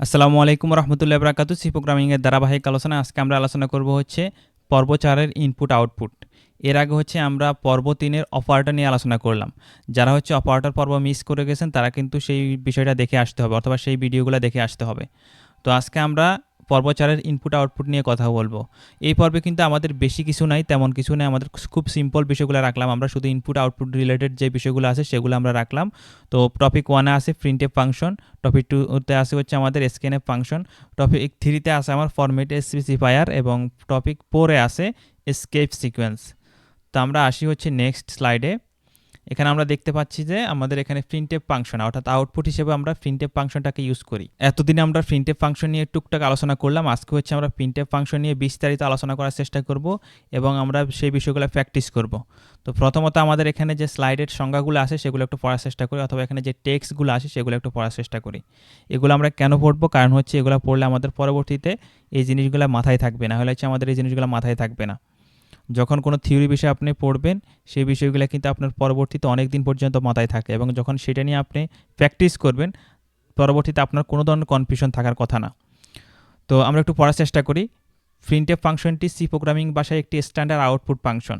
আসসালামু আলাইকুম রহমতুল্লাহ বরাকাতু। সি প্রোগ্রামিংয়ের ধারাবাহিক আলোচনা। আজকে আমরা আলোচনা করব হচ্ছে পর্ব 4-এর ইনপুট আউটপুট। এর আগে হচ্ছে আমরা পর্ব 3-এর অপারেটর নিয়ে আলোচনা করলাম। যারা হচ্ছে অপারেটর পর্ব মিস করে গেছেন তারা কিন্তু সেই বিষয়টা দেখে আসতে হবে, অথবা সেই ভিডিওগুলো দেখে আসতে হবে। তো আজকে আমরা পর্ব 4-এর ইনপুট আউটপুট নিয়ে কথা বলবো। এই পর্বে কিন্তু আমাদের বেশি কিছু নাই, তেমন কিছু নেই, আমাদের খুব সিম্পল বিষয়গুলো রাখলাম। আমরা শুধু ইনপুট আউটপুট রিলেটেড যে বিষয়গুলো আছে সেগুলো আমরা রাখলাম। তো টপিক 1-এ আছে প্রিন্টএফ ফাংশন, টপিক 2-তে আছে হচ্ছে আমাদের স্ক্যানএফ ফাংশন, টপিক 3-তে আছে আমার ফরম্যাট স্পেসিফায়ার, এবং টপিক 4-এ আছে এসকেপ সিকোয়েন্স। তো আমরা আসি হচ্ছে নেক্সট স্লাইডে। এখানে আমরা দেখতে পাচ্ছি যে আমাদের এখানে প্রিন্টএফ ফাংশন, অর্থাৎ আউটপুট হিসেবে আমরা প্রিন্টএফ ফাংশনটাকে ইউজ করি। এতদিনে আমরা প্রিন্টএফ ফাংশন নিয়ে টুকটাক আলোচনা করলাম। আজকে হচ্ছে আমরা প্রিন্টএফ ফাংশন নিয়ে বিস্তারিত আলোচনা করার চেষ্টা করব এবং আমরা সেই বিষয়গুলো প্র্যাকটিস করব। তো প্রথমত আমাদের এখানে যে স্লাইডের সংজ্ঞাগুলো আছে সেগুলো একটু পড়ার চেষ্টা করি, অথবা এখানে যে টেক্সটগুলো আছে সেগুলো একটু পড়ার চেষ্টা করি। এগুলো আমরা কেন পড়বো? কারণ হচ্ছে এগুলো পড়লে আমাদের পরবর্তীতে এই জিনিসগুলো মাথায় থাকবে, না হলে হচ্ছে আমাদের এই জিনিসগুলো মাথায় থাকবে না। যখন কোনো থিওরি বিষয়ে আপনি পড়বেন সেই বিষয়গুলো কিন্তু আপনার পরবর্তীতে অনেক দিন পর্যন্ত মাথায় থাকে, এবং যখন সেটা নিয়ে আপনি প্র্যাকটিস করবেন পরবর্তীতে আপনার কোনো ধরনের কনফিউশন থাকার কথা না। তো আমরা একটু পড়ার চেষ্টা করি। প্রিন্টএফ ফাংশনটি সি প্রোগ্রামিং ভাষায় একটি স্ট্যান্ডার্ড আউটপুট ফাংশন,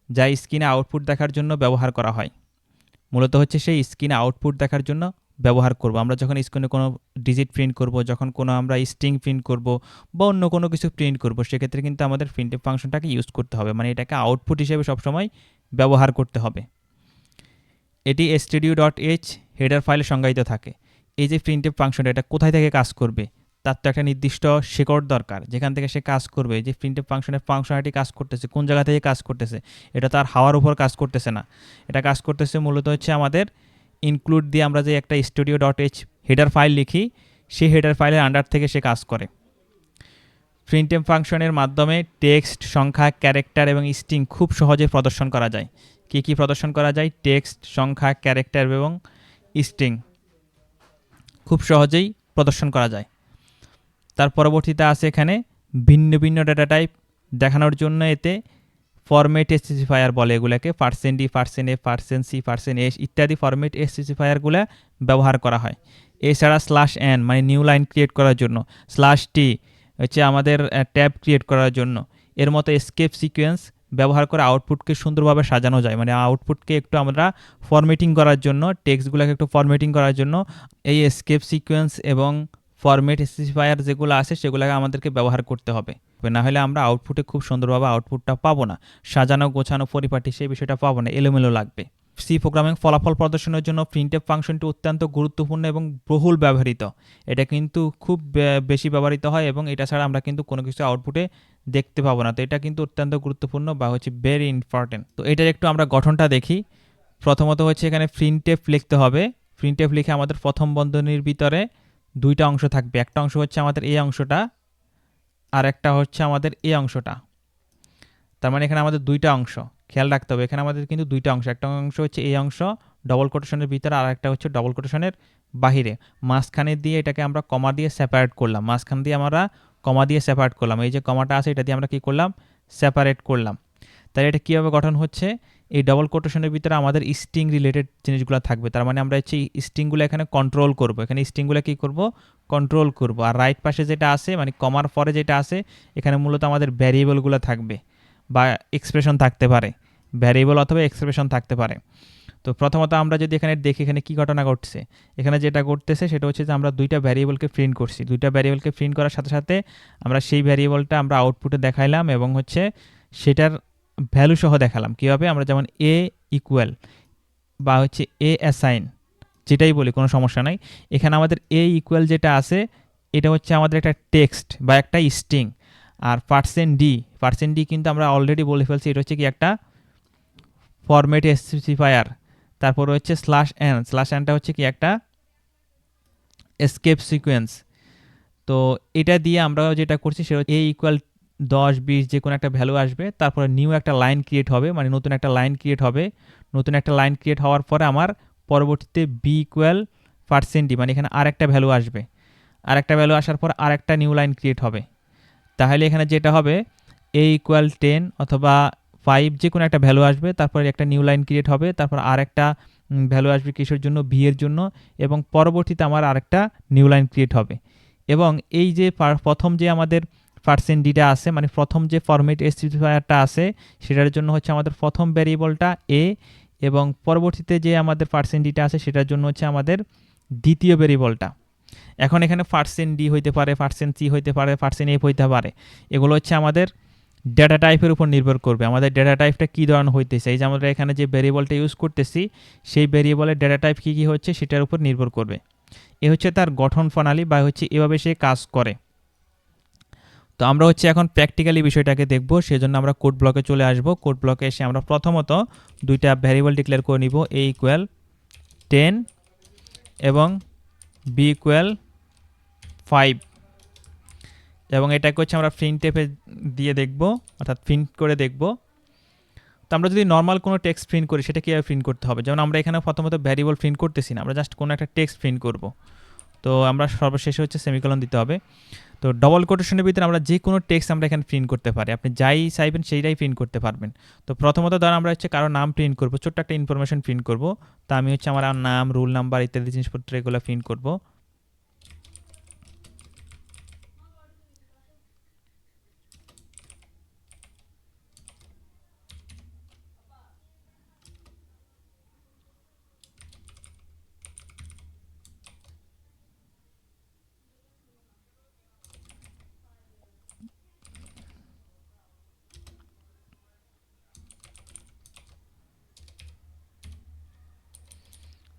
যা স্ক্রিনে আউটপুট দেখার জন্য ব্যবহার করা হয়। মূলত হচ্ছে সেই স্ক্রিনে আউটপুট দেখার জন্য ব্যবহার করব। আমরা যখন স্ক্রিনে কোনো ডিজিট প্রিন্ট করব, যখন কোনো আমরা স্ট্রিং প্রিন্ট করব বা অন্য কোনো কিছু প্রিন্ট করব, সেক্ষেত্রে কিন্তু আমাদের প্রিন্টএফ ফাংশনটাকে ইউজ করতে হবে, মানে এটাকে আউটপুট হিসেবে সবসময় ব্যবহার করতে হবে। এটি stdio.h হেডার ফাইলে সংজ্ঞায়িত থাকে। এই যে প্রিন্টএফ ফাংশনটা, এটা কোথায় থেকে কাজ করবে তার তো একটা নির্দিষ্ট শেকড় দরকার, যেখান থেকে সে কাজ করবে। যে প্রিন্টএফ ফাংশনের ফাংশনালিটি কাজ করতেছে কোন জায়গা থেকে কাজ করতেছে, এটা তো আর হাওয়ার উপর কাজ করতেছে না। এটা কাজ করতেছে মূলত হচ্ছে আমাদের ইনক্লুড দিয়ে আমরা যে একটা stdio.h হেডার ফাইল লিখি, সেই হেডার ফাইলের আন্ডার থেকে সে কাজ করে। প্রিন্টএফ ফাংশনের মাধ্যমে টেক্সট, সংখ্যা, ক্যারেক্টার এবং স্ট্রিং খুব সহজে প্রদর্শন করা যায়। কী কী প্রদর্শন করা যায়? টেক্সট, সংখ্যা, ক্যারেক্টার এবং স্ট্রিং খুব সহজেই প্রদর্শন করা যায়। তার পরবর্তীতে আছে এখানে ভিন্ন ভিন্ন ডেটা টাইপ দেখানোর জন্য এতে ফরম্যাট স্পেসিফায়ার বলে এগুলোকে, %d, %f, %c, %s ইত্যাদি ফরম্যাট স্পেসিফায়ারগুলো ব্যবহার করা হয়। এছাড়া /n মানে নিউ লাইন ক্রিয়েট করার জন্য, /t হচ্ছে আমাদের ট্যাব ক্রিয়েট করার জন্য। এর মতো এসকেপ সিকোয়েন্স ব্যবহার করে আউটপুটকে সুন্দরভাবে সাজানো যায়, মানে আউটপুটকে একটু আমরা ফরম্যাটিং করার জন্য, টেক্সটগুলোকে একটু ফরম্যাটিং করার জন্য এই এসকেপ সিকোয়েন্স এবং ফরম্যাট স্পেসিফায়ার যেগুলো আছে সেগুলোকে আমাদেরকে ব্যবহার করতে হবে, না হলে আমরা আউটপুটে খুব সুন্দরভাবে আউটপুটটা পাবো না, সাজানো গোছানো পরিপাটি সেই বিষয়টা পাবো না, এলোমেলো লাগবে। সি প্রোগ্রামিং ফলাফল প্রদর্শনের জন্য প্রিন্টএফ ফাংশনটি অত্যন্ত গুরুত্বপূর্ণ এবং বহুল ব্যবহৃত। এটা কিন্তু খুব বেশি ব্যবহৃত হয়, এবং এটা ছাড়া আমরা কিন্তু কোনো কিছু আউটপুটে দেখতে পাবো না। তো এটা কিন্তু অত্যন্ত গুরুত্বপূর্ণ বা হচ্ছে ভেরি ইম্পর্টেন্ট। তো এটার একটু আমরা গঠনটা দেখি। প্রথমত হচ্ছে এখানে প্রিন্টএফ লিখতে হবে। প্রিন্টএফ লিখে আমাদের প্রথম বন্ধনীর ভিতরে দুইটা অংশ থাকবে, একটা অংশ হচ্ছে আমাদের এই অংশটা, আর একটা হচ্ছে আমাদের এই অংশটা। তার মানে এখানে আমাদের দুইটা অংশ, খেয়াল রাখতে হবে এখানে আমাদের কিন্তু দুইটা অংশ, একটা অংশ হচ্ছে এই অংশ ডবল কোটেশনের ভিতরে, আর একটা হচ্ছে ডবল কোটেশনের বাহিরে। মাঝখানে দিয়ে এটাকে আমরা কমা দিয়ে সেপারেট করলাম, মাঝখান দিয়ে আমরা কমা দিয়ে সেপারেট করলাম। এই যে কমাটা আছে এটা দিয়ে আমরা কি করলাম? সেপারেট করলাম। তাহলে এটা কীভাবে গঠন হচ্ছে? এই ডবল কোটেশনের ভিতরে আমাদের স্ট্রিং রিলেটেড জিনিসগুলো থাকবে, তার মানে আমরা হচ্ছে স্ট্রিংগুলো এখানে কন্ট্রোল করব, এখানে স্ট্রিংগুলো কী করব? কন্ট্রোল করব। আর রাইট পাশে যেটা আছে মানে কমার পরে যেটা আছে এখানে মূলত আমাদের ভ্যারিয়েবলগুলো থাকবে বা এক্সপ্রেশন থাকতে পারে, ভ্যারিয়েবল অথবা এক্সপ্রেশন থাকতে পারে। তো প্রথমত আমরা যদি এখানে দেখি এখানে কী ঘটনা ঘটছে, এখানে যেটা ঘটতেছে সেটা হচ্ছে যে আমরা দুইটা ভ্যারিয়েবলকে প্রিন্ট করছি। দুইটা ভ্যারিয়েবলকে প্রিন্ট করার সাথে সাথে আমরা সেই ভ্যারিয়েবলটা আমরা আউটপুটে দেখাইলাম, এবং হচ্ছে সেটার ভ্যালু সহ দেখালাম। কীভাবে? আমরা যেমন এ ইকুয়াল বা হচ্ছে এ অ্যাসাইন যেটাই বলি কোনো সমস্যা নাই। এখানে আমাদের এ ইকুয়াল যেটা আছে এটা হচ্ছে আমাদের একটা টেক্সট বা একটা স্ট্রিং, আর %d কিন্তু আমরা অলরেডি বলে ফেলছি এটা হচ্ছে কি একটা ফরম্যাট স্পেসিফায়ার। তারপরে হচ্ছে /n হচ্ছে কি একটা এসকেপ সিকোয়েন্স। তো এটা দিয়ে আমরা যেটা করছি সেটা হচ্ছে এ ইকুয়াল 10, 20 যে কোনো একটা ভ্যালু আসবে, তারপরে নিউ একটা লাইন ক্রিয়েট হবে, মানে নতুন একটা লাইন ক্রিয়েট হবে। নতুন একটা লাইন ক্রিয়েট হওয়ার পরে আমার পরবর্তীতে বি ইকুয়াল %d মানে এখানে আরেকটা ভ্যালু আসবে, আরেকটা ভ্যালু আসার পর আরেকটা নিউ লাইন ক্রিয়েট হবে। তাহলে এখানে যেটা হবে এ ইকুয়াল 10 অথবা 5 যে কোনো একটা ভ্যালু আসবে, তারপরে একটা নিউ লাইন ক্রিয়েট হবে, তারপর আরেকটা ভ্যালু আসবে কিসের জন্য? ভি এর জন্য, এবং পরবর্তীতে আমার আরেকটা নিউ লাইন ক্রিয়েট হবে। এবং এই যে প্রথম যে আমাদের পার্সেন্ট ডিটা আছে, মানে প্রথম যে ফরম্যাট স্পেসিফায়ারটা আছে সেটার জন্য হচ্ছে আমাদের প্রথম ভ্যারিয়েবলটা এ, এবং পরবর্তীতে যে আমাদের পার্সেন্ট ডিটা আছে সেটার জন্য হচ্ছে আমাদের দ্বিতীয় ভ্যারিয়েবলটা। এখন এখানে পার্সেন্ট ডি হইতে পারে, পার্সেন্ট সি হইতে পারে, পার্সেন্ট এফ হইতে পারে। এগুলো হচ্ছে আমাদের ডেটা টাইপের উপর নির্ভর করবে, আমাদের ডেটা টাইপটা কী ধরনের হইতেছে। এই যে আমরা এখানে যে ভ্যারিয়েবলটা ইউজ করতেছি সেই ভ্যারিয়েবলের ডেটা টাইপ কী কী হচ্ছে সেটার উপর নির্ভর করবে। এ হচ্ছে তার গঠন প্রণালী, বা হচ্ছে এভাবে সে কাজ করে। তো আমরা হচ্ছে এখন প্র্যাকটিক্যালি বিষয়টাকে দেখব, সেজন্য আমরা কোড ব্লকে চলে আসব। কোড ব্লকে এসে আমরা প্রথমত দুইটা ভ্যারিয়েবল ডিক্লেয়ার করে নিব, a ইকুয়াল 10 এবং b ইকুয়াল 5, এবং এটাকে হচ্ছে আমরা প্রিন্টএফে দিয়ে দেখব, অর্থাৎ প্রিন্ট করে দেখব। তো আমরা যদি নর্মাল কোনো টেক্সট প্রিন্ট করি সেটা কীভাবে প্রিন্ট করতে হবে, যেমন আমরা এখানে প্রথমত ভ্যারিয়েবল প্রিন্ট করতেছি না, আমরা জাস্ট কোনো একটা টেক্সট প্রিন্ট করব। তো আমরা সর্বশেষে হচ্ছে সেমিকোলন দিতে হবে। তো ডবল কোটেশনের ভিতরে আমরা যে কোনো টেক্সট আমরা এখানে প্রিন্ট করতে পারি, আপনি যাই চাইবেন সেইটাই প্রিন্ট করতে পারবেন। তো প্রথমত ধর আমরা হচ্ছে কারো নাম প্রিন্ট করব, ছোট্ট একটা ইনফরমেশন প্রিন্ট করব। তা আমি হচ্ছে আমার নাম, রোল নাম্বার ইত্যাদি জিনিসপত্র এগুলো প্রিন্ট করব।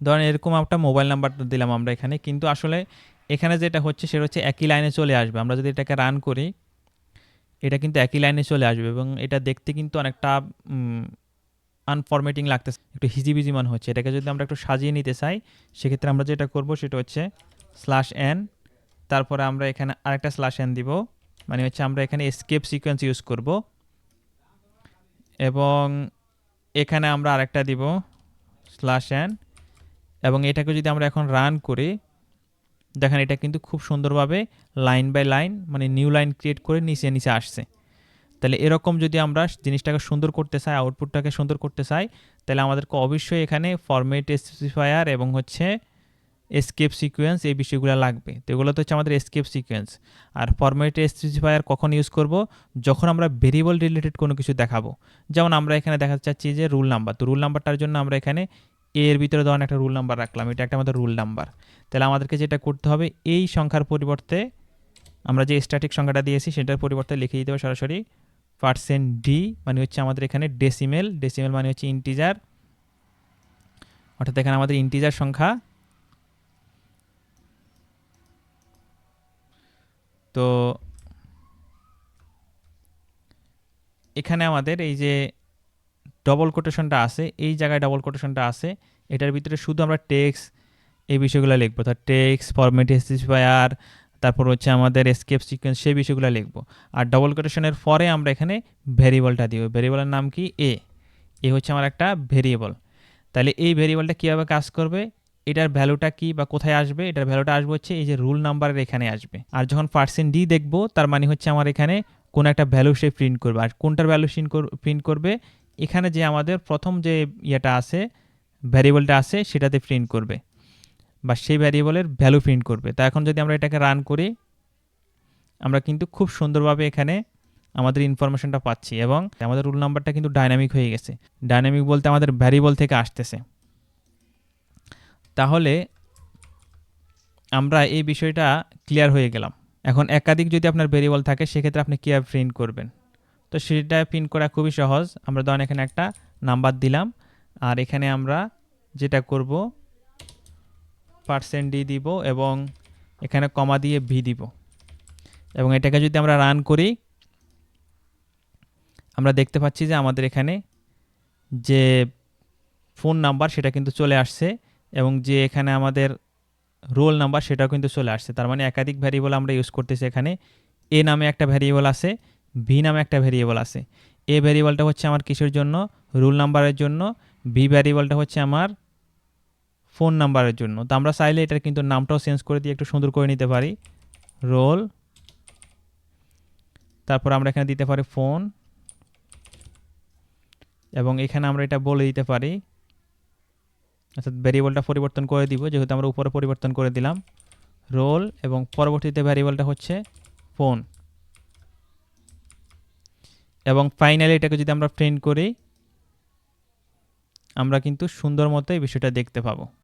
ধরেন এরকম একটা মোবাইল নাম্বার দিলাম আমরা এখানে, কিন্তু আসলে এখানে যেটা হচ্ছে সেটা হচ্ছে একই লাইনে চলে আসবে। আমরা যদি এটাকে রান করি এটা কিন্তু একই লাইনে চলে আসবে, এবং এটা দেখতে কিন্তু অনেকটা আনফরম্যাটিং লাগতেছে, একটু হিজিবিজি মনে হচ্ছে। এটাকে যদি আমরা একটু সাজিয়ে নিতে চাই সেক্ষেত্রে আমরা যেটা করব সেটা হচ্ছে /n, তারপরে আমরা এখানে আরেকটা /n দিব, মানে হচ্ছে আমরা এখানে এসকেপ সিকোয়েন্স ইউজ করব, এবং এখানে আমরা আরেকটা দিব /n, এবং এটাকে যদি আমরা এখন রান করি দেখেন এটা কিন্তু খুব সুন্দরভাবে লাইন বাই লাইন, মানে নিউ লাইন ক্রিয়েট করে নিচে নিচে আসছে। তাহলে এরকম যদি আমরা জিনিসটাকে সুন্দর করতে চাই, আউটপুটটাকে সুন্দর করতে চাই, তাহলে আমাদেরকে অবশ্যই এখানে ফরম্যাট স্পেসিফায়ার এবং হচ্ছে এসকেপ সিকোয়েন্স এই বিষয়গুলো লাগবে। তো এগুলো তো হচ্ছে আমাদের এসকেপ সিকোয়েন্স। আর ফরম্যাট স্পেসিফায়ার কখন ইউজ করব, যখন আমরা ভেরিয়েবল রিলেটেড কোনো কিছু দেখাবো। যেমন আমরা এখানে দেখাতে চাচ্ছি যে রুল নাম্বার, তো রুল নাম্বারটার জন্য আমরা এখানে এর ভিতরে ধরেন একটা রুল নাম্বার রাখলাম, এটা একটা আমাদের রুল নাম্বার। তাহলে আমাদেরকে যেটা করতে হবে, এই সংখ্যার পরিবর্তে আমরা যে স্ট্যাটিক সংখ্যাটা দিয়েছি সেটার পরিবর্তে লিখে দিতে হবে সরাসরি %d, মানে হচ্ছে আমাদের এখানে ডেসিমেল, ডেসিমেল মানে হচ্ছে ইন্টিজার, অর্থাৎ এখানে আমাদের ইন্টিজার সংখ্যা। তো এখানে আমাদের এই যে ডবল কোটেশনটা আছে, এই জায়গায় ডবল কোটেশনটা আছে, এটার ভিতরে শুধু আমরা টেক্সট এই বিষয়গুলো লিখবো, তার টেক্সট, ফরম্যাট স্পেসিফায়ার, তারপর হচ্ছে আমাদের এসকেপ সিকোয়েন্স, সেই বিষয়গুলো লিখবো। আর ডবল কোটেশনের পরে আমরা এখানে ভেরিয়েবলটা দিব, ভেরিয়েবলের নাম কি এ হচ্ছে আমার একটা ভেরিয়েবল। তাহলে এই ভেরিয়েবলটা কীভাবে কাজ করবে, এটার ভ্যালুটা কি বা কোথায় আসবে, এটার ভ্যালুটা আসবে হচ্ছে এই যে রুল নাম্বারের এখানে আসবে। আর যখন %d দেখবো তার মানে হচ্ছে আমার এখানে কোন একটা ভ্যালু সে প্রিন্ট করবে, আর কোনটার ভ্যালু প্রিন্ট করবে, এখানে যে আমাদের প্রথম যে ইয়েটা আছে, ভ্যারিয়েবলটা আছে সেটাতে প্রিন্ট করবে, বা সেই ভ্যারিয়েবলের ভ্যালু প্রিন্ট করবে। তা এখন যদি আমরা এটাকে রান করি আমরা কিন্তু খুব সুন্দরভাবে এখানে আমাদের ইনফরমেশনটা পাচ্ছি, এবং আমাদের রুল নাম্বারটা কিন্তু ডাইনামিক হয়ে গেছে। ডাইনামিক বলতে আমাদের ভ্যারিয়েবল থেকে আসতেছে। তাহলে আমরা এই বিষয়টা ক্লিয়ার হয়ে গেলাম। এখন একাধিক যদি আপনার ভেরিয়েবল থাকে সেক্ষেত্রে আপনি কীভাবে প্রিন্ট করবেন, তো সেটা প্রিন্ট করা খুবই সহজ। আমরা ধরেন এখানে একটা নাম্বার দিলাম, আর এখানে আমরা যেটা করব %d দিব, এবং এখানে কমা দিয়ে v দিব, এবং এটাকে যদি আমরা রান করি আমরা দেখতে পাচ্ছি যে আমাদের এখানে যে ফোন নাম্বার সেটা কিন্তু চলে আসছে, এবং যে এখানে আমাদের রোল নাম্বার সেটাও কিন্তু চলে আসছে। তার মানে একাধিক ভ্যারিয়েবল আমরা ইউজ করতেছি। এখানে এ নামে একটা ভ্যারিয়েবল আছে, ভি নামে একটা ভ্যারিয়েবল আছে। এ ভ্যারিয়েবলটা হচ্ছে আমার কিসের জন্য, রোল নাম্বারের জন্য। ভি ভ্যারিয়েবলটা হচ্ছে আমার ফোন নাম্বারের জন্য। তো আমরা চাইলে এটার কিন্তু নামটাও চেঞ্জ করে দিয়ে একটু সুন্দর করে নিতে পারি, রোল, তারপর আমরা এখানে দিতে পারি ফোন, এবং এখানে আমরা এটা বলে দিতে পারি, অর্থাৎ ভ্যারিয়েবলটা পরিবর্তন করে দিব, যেহেতু আমরা উপরে পরিবর্তন করে দিলাম রোল এবং পরবর্তীতে ভ্যারিয়েবলটা হচ্ছে ফোন, এবং ফাইনালি এটাকে যদি আমরা প্রিন্ট করি আমরা কিন্তু সুন্দর মতো এই বিষয়টা দেখতে পাবো।